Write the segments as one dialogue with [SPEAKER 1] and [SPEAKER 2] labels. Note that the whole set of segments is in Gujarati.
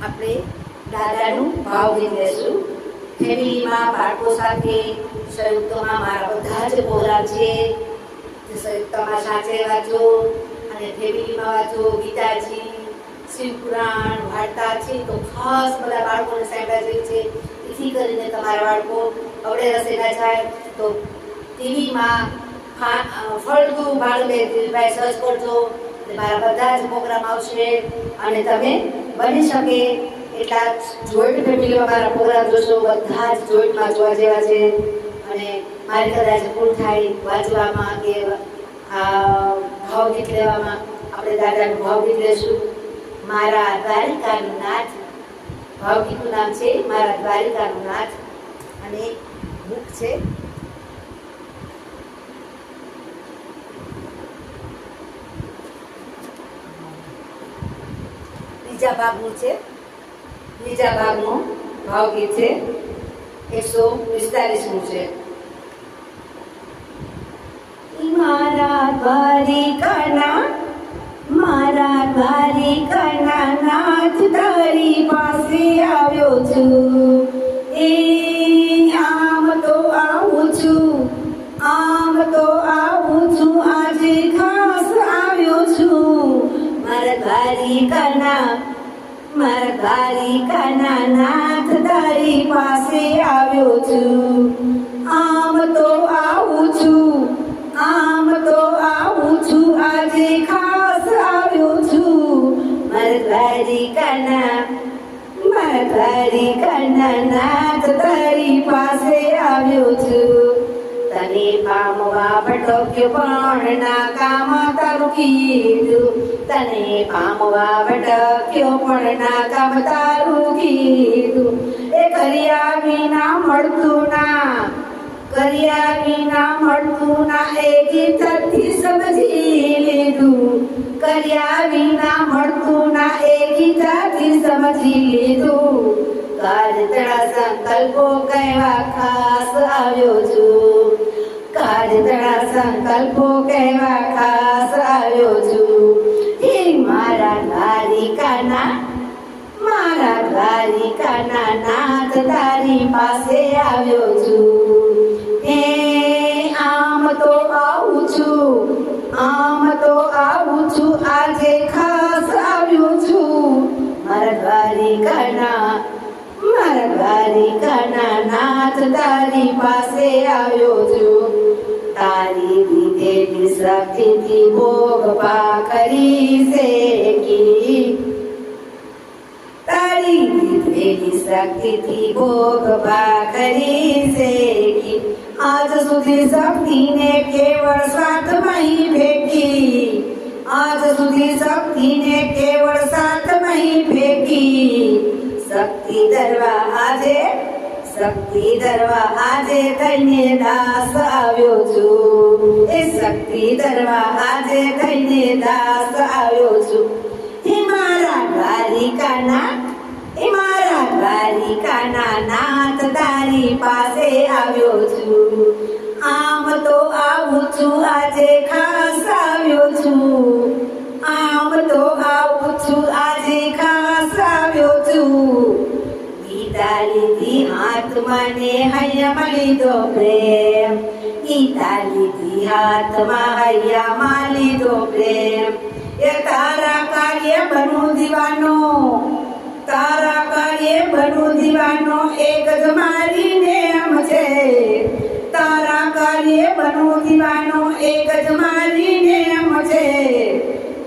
[SPEAKER 1] આપણે દાદાનું ભાવગીત લેશું. ફેમિલીમાં બાળકો સાથે સંયુક્તમાં મારા બધા જ પ્રોગ્રામ છે. સંયુક્તમાં સાચે વાંચો અને ફેમિલીમાં વાંચો ગીતાજી, શિવપુરાણ, વાર્તા છે તો ખાસ બધા બાળકોને સાંભળવા જેવી છે. એથી કરીને તમારા બાળકો અવડે રસે ના જાય તો ટીવીમાં ફળદુ બાળભાઈ સર્ચ કરજો. મારા બધા જ પ્રોગ્રામ આવશે અને તમે બની શકે એટલા જોઈન્ટ ફેમિલીમાં મારા પ્રોગ્રામ જોશો. બધા જ જોઈન્ટમાં જોવા જેવા છે અને મારી કદાચ ભૂલ થાય વાંચવામાં કે ભાવગીત લેવામાં. આપણે દાદાનું ભાવગીત લેશું. મારા દ્વારિકાનું નાથ, ભાવગીતનું નામ છે મારા દ્વારિકાનું નાથ અને બુક છે બીજા ભાગનું ભાવગીત છે 145મું છે. મારા દ્વારિકાના નાથ તારી પાસે આવ્યો છું. એ આમ તો આવું છું આજે ખાસ આવ્યો છું. મારા દ્વારિકાના નાથ તારી પાસે આવ્યો છું. આમ તો આવું છું આજે ખાસ આવ્યો છું. મારા દ્વારિકાના નાથ તારી પાસે આવ્યો છું. તને પામવા ભટક્યો પણ ના કામ તારું કીધું. તને પામવા ભટક્યો પણ ના કામ તારું કીધું. એ કર્યા વિના મળતું ના એ ગીતથી સમજી લીધું. કર્યા વિના મળતું ના એ ગીતથી સમજી લીધું. કાજતળા સંકલ્પો કહેવા ખાસ આવ્યો છું. કાજતળા સંકલ્પો કહેવા ખાસ આવ્યો છું. હે મારા દ્વારિકાના નાથ તારી પાસે આવ્યો છું. એ આમ તો આવું છું આજે ખાસ આવ્યો છું. મારા દ્વારિકાના નાથ તારી પાસે આવ્યો છું. તારી દીધેલી શક્તિથી ભોગ ભાખરી શેકી. તારી દીધેલી શક્તિથી ભોગ ભાખરી શેકી. આજ સુધી શક્તિને કેવળ સાથમાં ફેંકી. આજ સુધી શક્તિને કેવળ સાથમાં ફેંકી. શક્તિ ધરવા આજે થઈને દાસ આવ્યો છું. એ શક્તિ ધરવા આજે થઈને દાસ આવ્યો છું. હે મારા દ્વારિકાના નાથ તારી પાસે આવ્યો છું. આમ તો આવું છું આજે ખાસ આવ્યો છું. આમ તો આવું છું આજે ખાસ આવ્યો છું. ગીતા લીધી હાથમાં ને હૈયામાં લીધો પ્રેમ. ગીતા લીધી હાથમાં હૈયામાં લીધો પ્રેમ. એ તારા કાર્ય બનું દીવાનો એક જ મારી નેમ છે. તારા કાર્ય બનું દીવાનો એક જ મારી નેમ છે.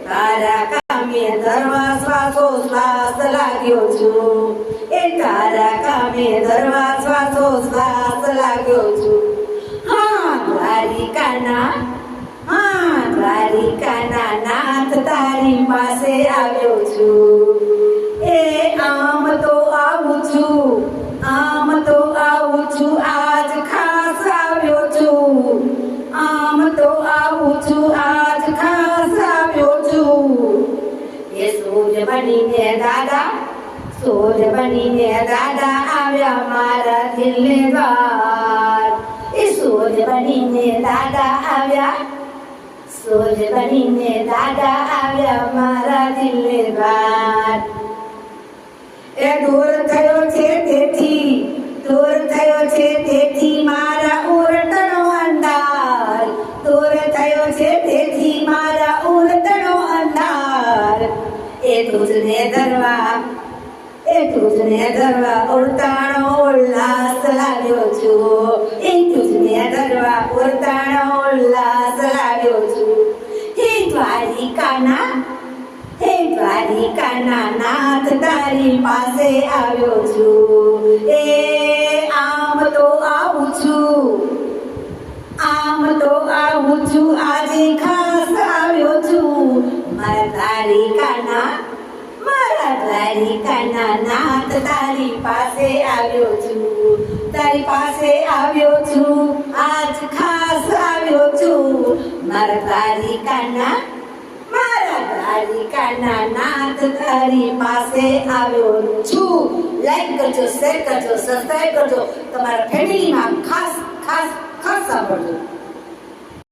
[SPEAKER 1] તારા કામે ધરવા શ્વાસોશ્વાસ લાગ્યો છું. એ તારા કામે ધરવા શ્વાસોશ્વાસ લાગ્યો છું. હા દ્વારિકાના નાથ તારી પાસે આવ્યો છું. એ આમ તો આવું છું આજ ખાસ આવ્યો છું. આમ તો આવું છું આજ ખાસ આવ્યો છું. એ સૂર્ય બનીને દાદા આવ્યા મારા દિલને દ્વાર. એ સૂર્ય બનીને દાદા આવ્યા મારા દિલને દ્વાર. એ દૂર થયો છે તેથી, દૂર થયો છે તેથી મારા ઉરતનો અંધાર, દૂર થયો છે તેથી મારા ઉરતનો અંધાર. એ તુજને ધરવા, એ તુજને ધરવા ઉરતાણો ઉલ્લાસ લાવ્યો છું, એ તુજને ધરવા ઉરતાણો ઉલ્લાસ લાવ્યો છું. હે દ્વારિકાના, હે દ્વારિકાના નાથ તારી પાસે આવ્યો છું. એ આમ તો આવું છું, આમ તો આવું છું, આજે ખાસ આવ્યો છું. મારા દ્વારિકાના, મારા દ્વારિકાના નાથ તારી પાસે આવ્યો છું, તારી પાસે આવ્યો છું, આજ ખાસ આવ્યો છું. મારા દ્વારિકાના, મારા દ્વારિકાના નાથ તારી પાસે આવ્યો છું. લાઈક કરજો, શેર કરજો, સબસ્ક્રાઈબ કરજો. તમારા ફેમિલીમાં ખાસ ખાસ ખાસ સાંભળજો.